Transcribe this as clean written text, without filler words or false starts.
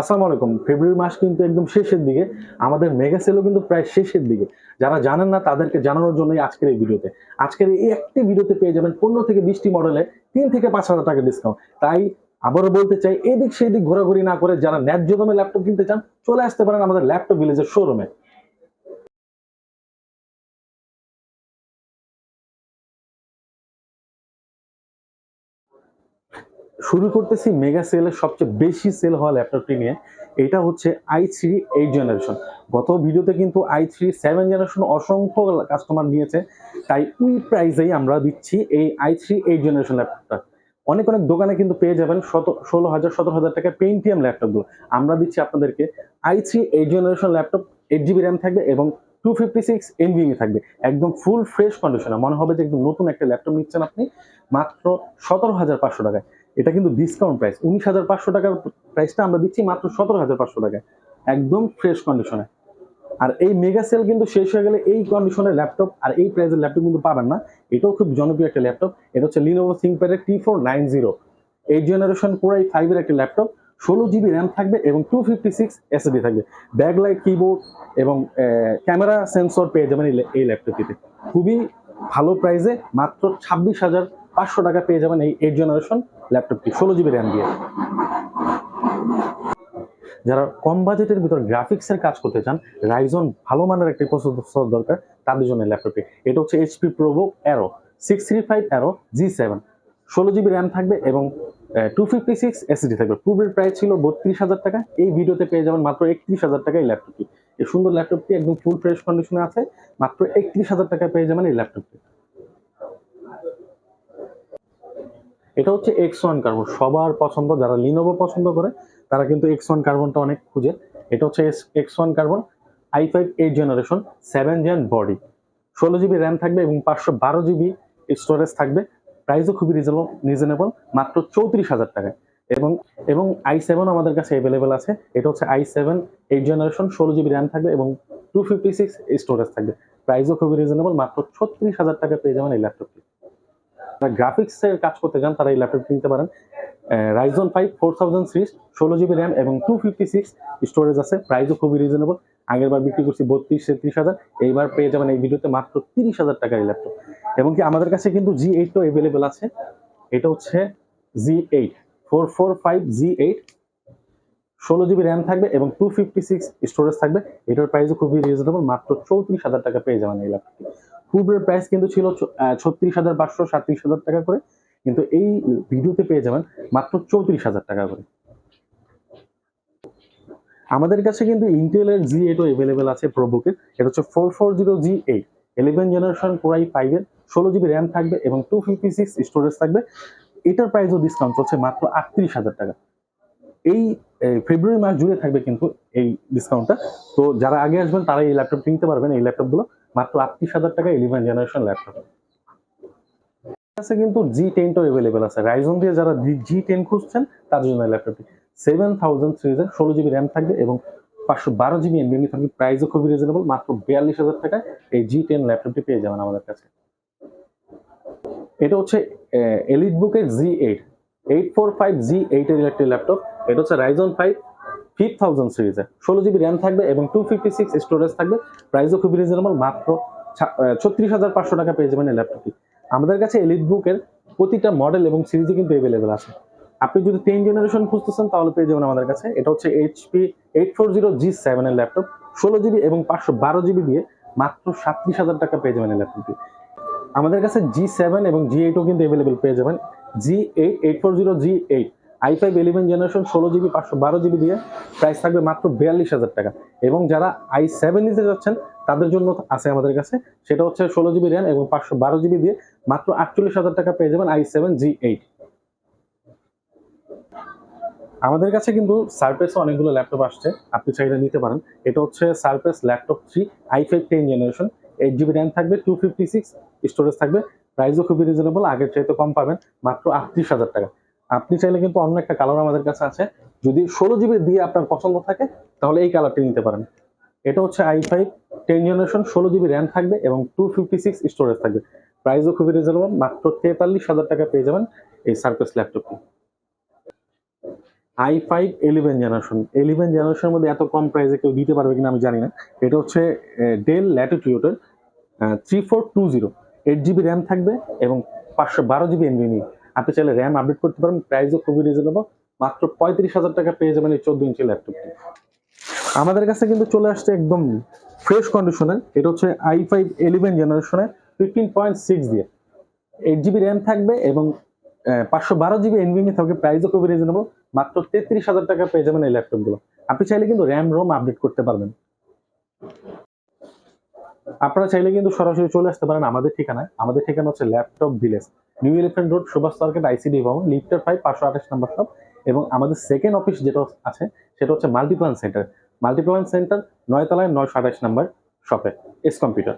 আসসালামু আলাইকুম। ফেব্রুয়ারি মাস কিন্তু একদম শেষের দিকে। আমাদের মেগা সেলও কিন্তু প্রায় শেষের দিকে। যারা জানেন না তাদেরকে জানানোর জন্যই আজকের এই ভিডিওতে। আজকের এই একটি ভিডিওতে পেয়ে যাবেন ১৫ থেকে ২০ টি মডেলে ৩ থেকে ৫,০০০ টাকা ডিসকাউন্ট। তাই আবারও বলতে চাই, এদিক সেদিক ঘোরাঘুরি না করে যারা ন্যায্য দামে ল্যাপটপ কিনতে চান, চলে আসতে পারেন আমাদের ল্যাপটপ ভিলেজের শোরুমে। শুরু করতেছি মেগা সেলের সবচেয়ে বেশি সেল হওয়া ল্যাপটপটি নিয়ে। এটা হচ্ছে i3 8 জেনারেশন। গত ভিডিওতে কিন্তু i3 7 জেনারেশন অসংখ্য কাস্টমার নিয়েছে, তাই ওই প্রাইসেই আমরা দিচ্ছি এই i3 8 জেনারেশন ল্যাপটপটা। অনেক অনেক দোকানে কিন্তু পেয়ে যাবেন 16,000 17,000 টাকা পেন্টিয়াম ল্যাপটপগুলো। আমরা দিচ্ছি আপনাদেরকে i3 8 generation laptop, 8 GB RAM থাকবে এবং 256 NVMe থাকবে। একদম ফুল ফ্রেশ কন্ডিশনে, মনে হবে যে একদম নতুন একটা ল্যাপটপ নিচ্ছেন আপনি, মাত্র 17,500 টাকায়। এটা কিন্তু ডিসকাউন্ট প্রাইস। 19,500 টাকার প্রাইসটা আমরা দিচ্ছি মাত্র 17,500 টাকায়, একদম ফ্রেশ কন্ডিশনে। আর এই মেগা সেল কিন্তু শেষ হয়ে গেলে এই কন্ডিশনের ল্যাপটপ আর এই প্রাইসের ল্যাপটপ কিন্তু পাবেন না। এটাও খুব জনপ্রিয় একটা ল্যাপটপ। এটা হচ্ছে Lenovo থিংকপ্যাডের T490 8 generation core i5 এর একটা ল্যাপটপ। 16 GB র্যাম থাকবে এবং 256 SSD থাকবে। ব্যাকলাইট কিবোর্ড এবং ক্যামেরা সেন্সর পেয়ে যাবেন এই ল্যাপটপটিতে। খুবই ভালো প্রাইসে মাত্র 26,500 টাকা পেয়ে যাবেন এই 8 জেনারেশন ল্যাপটপটি 16 GB র্যাম দিয়ে। যারা কম বাজেটের ভিতর গ্রাফিক্সের কাজ করতে চান, রাইজন ভালো মানের একটি প্রসেসর দরকার, তাদের জন্য ল্যাপটপটি। এটা হচ্ছে HP ProBook Aero 635 Aero G7। 16 GB RAM থাকবে এবং 256 SSD থাকবে। পূর্বের প্রাইস ছিল 32,000 টাকা, এই ভিডিওতে পেয়ে যাবেন মাত্র 31,000 টাকা এই ল্যাপটপটি। এই সুন্দর ল্যাপটপটি একদম ফুল ফ্রেশ কন্ডিশনে আছে, মাত্র 31,000 টাকা পেয়ে যাবেন এই ল্যাপটপটি। এটা হচ্ছে X1 কার্বন, সবার পছন্দ। যারা লিনোভো পছন্দ করে তারা কিন্তু X1 কার্বনটা অনেক খুঁজে। এটা হচ্ছে X1 carbon i5 8 generation 7 gen body. 16 GB RAM থাকবে এবং 512 GB স্টোরেজ থাকবে। প্রাইসও খুবই রিজনেবল, মাত্র 34,000 টাকায়। এবং এবং i7 আমাদের কাছে অ্যাভেলেবেল আছে। এটা হচ্ছে i7 8 জেনারেশন, 16 GB র্যাম থাকবে এবং 256 স্টোরেজ থাকবে। প্রাইসও খুবই রিজনেবল, মাত্র 36,000 টাকা পেয়ে যাবেন এই ল্যাপটপটি। গ্রাফিক্সের কাজ করতে চান তারা এই ল্যাপটপ কিনতে পারেন। রাইজন 5 4000 সিরিজ, 16 GB র্যাম এবং 256 স্টোরেজ আছে। প্রাইসও খুবই রিজনেবল। আগের বার বিক্রি করছি 32-33,000, এইবার পেয়ে যাবেন এই ভিডিওতে মাত্র 30,000 টাকার এই ল্যাপটপ। এবং কি আমাদের কাছে কিন্তু G8 ও অ্যাভেলেবেল আছে। এটা হচ্ছে G8 445 G8, 16 GB র্যাম থাকবে এবং 256 স্টোরেজ থাকবে। এটার প্রাইসও খুবই রিজনেবল, মাত্র 34,000 টাকা পেয়ে যাবেন এই ল্যাপটপটি। পূর্বের প্রাইস কিন্তু ছিল 36,500 37,000 টাকা করে, কিন্তু এই ভিডিওতে পেয়ে যাবেন মাত্র 34,000 টাকা করে। আমাদের কাছে কিন্তু ইন্টেলের G8 ও অ্যাভেলেবেল আছে প্রোবুকের। এটা হচ্ছে 440 G8 11 জেনারেশন কোর i5 এর, 16 GB র্যাম থাকবে এবং 256 স্টোরেজ থাকবে। এটার প্রাইসও ডিসকাউন্ট চলছে মাত্র 38,000 টাকা। এই ফেব্রুয়ারি মাস জুড়ে থাকবে কিন্তু এই ডিসকাউন্টটা। তো যারা আগে আসবেন তারা এই ল্যাপটপ কিনতে পারবেন। এই ল্যাপটপগুলো মাত্র 38,000 টাকা 11 জেনারেশন ল্যাপটপ। আছে কিন্তু G10 ও অ্যাভেলেবেল আছে। রাইজন দিয়ে যারা G10 খুঁজছেন তাদের জন্য এই ল্যাপটপটি 7000 সিরিজের, 16 GB র্যাম থাকবে এবং 512 GB NVMe থাকবে। প্রাইসও খুবই রিজনেবল, মাত্র 42,000 টাকায় এই G10 ল্যাপটপটি পেয়ে যাবেন আমাদের কাছে। এটা হচ্ছে এলিট বুকের G8 845 G8 এর একটি ল্যাপটপ। এটা হচ্ছে রাইজন 5 5000 সিরিজের, 16 GB র্যাম থাকবে এবং 256 স্টোরেজ থাকবে। প্রাইসও খুবই রিজনেবল, মাত্র 36,500 টাকা পেয়ে যাবেন এই ল্যাপটপটি। আমাদের কাছে এলিট বুকের প্রতিটা মডেল এবং সিরিজে কিন্তু অ্যাভেলেবেল আছে। আপনি যদি 10 জেনারেশন খুঁজতেছেন তাহলে পেয়ে যাবেন আমাদের কাছে। এটা হচ্ছে HP 840 G7 এর ল্যাপটপ, 16 GB এবং 512 GB দিয়ে মাত্র 37,000 টাকা পেয়ে যাবেন এই ল্যাপটপটি। আমাদের কাছে G7 এবং G8 ও কিন্তু অ্যাভেলেবেল পেয়ে যাবেন। G8 840 G8 i5 11 generation, 16 GB 512 GB দিয়ে প্রাইস থাকবে মাত্র 42,000 টাকা। এবং যারা i7 নিতে যাচ্ছেন তাদের জন্য আছে আমাদের কাছে, সেটা হচ্ছে 16 GB র্যাম এবং 512 GB দিয়ে মাত্র 48,000 টাকা পেয়ে যাবেন i7 G8। আমাদের কাছে কিন্তু সারফেসে অনেকগুলো ল্যাপটপ আসছে, আপনি চাইলে নিতে পারেন। এটা হচ্ছে surface laptop 3 i5 10 generation, 8 GB RAM থাকবে, 256 স্টোরেজ থাকবে। প্রাইসও খুবই রিজনেবল, আগের চাইতে কম পাবেন, মাত্র 38,000 টাকা। আপনি চাইলে কিন্তু অন্য একটা কালার আমাদের কাছে আছে, যদি 16 GB দিয়ে আপনার পছন্দ থাকে তাহলে এই কালারটি নিতে পারেন। এটা হচ্ছে i5 10 জেনারেশন, 16 GB র্যাম থাকবে এবং 256 স্টোরেজ থাকবে। প্রাইসও খুবই রিজনেবল, মাত্র 43,000 টাকা পেয়ে যাবেন এই সারফেস ল্যাপটপটি। i5 11 generation. 11 জেনারেশনের মধ্যে এত কম প্রাইসে কেউ দিতে পারবে কিনা আমি জানি না। এটা হচ্ছে ডেল ল্যাটিটিউডের 3420, 8 GB র্যাম থাকবে এবং 512 GB NVMe। আপনি চাইলে র্যাম আপডেট করতে পারেন, প্রাইসও খুবই রিজনেবল, মাত্র 35,000 টাকা পেয়ে যাবেন এই 14 ইঞ্চি ল্যাপটপটি। আমাদের কাছে কিন্তু চলে আসছে একদম ফ্রেশ কন্ডিশনের। এটা হচ্ছে i5 11 জেনারেশনের 15.6 দিয়ে, 8 GB র্যাম থাকবে এবং 512 GB NVMe থাকবে, প্রাইসও খুবই রিজনেবল, মাত্র 33,000 টাকা পেয়ে যাবেন এই ল্যাপটপগুলো। আপনি চাইলে কিন্তু র্যাম রোম আপডেট করতে পারবেন। আপনারা চাইলে কিন্তু সরাসরি চলে আসতে পারেন আমাদের ঠিকানায়। আমাদের ঠিকানা হচ্ছে laptop village, new elephant road, Subhash market, ICD Bhaban, লিফটার 5, 528 নম্বর শপ। এবং আমাদের সেকেন্ড অফিস যেটা আছে সেটা হচ্ছে মাল্টিপ্লান সেন্টার, 9 তলায় 928 নম্বর শপে, এস কম্পিউটার।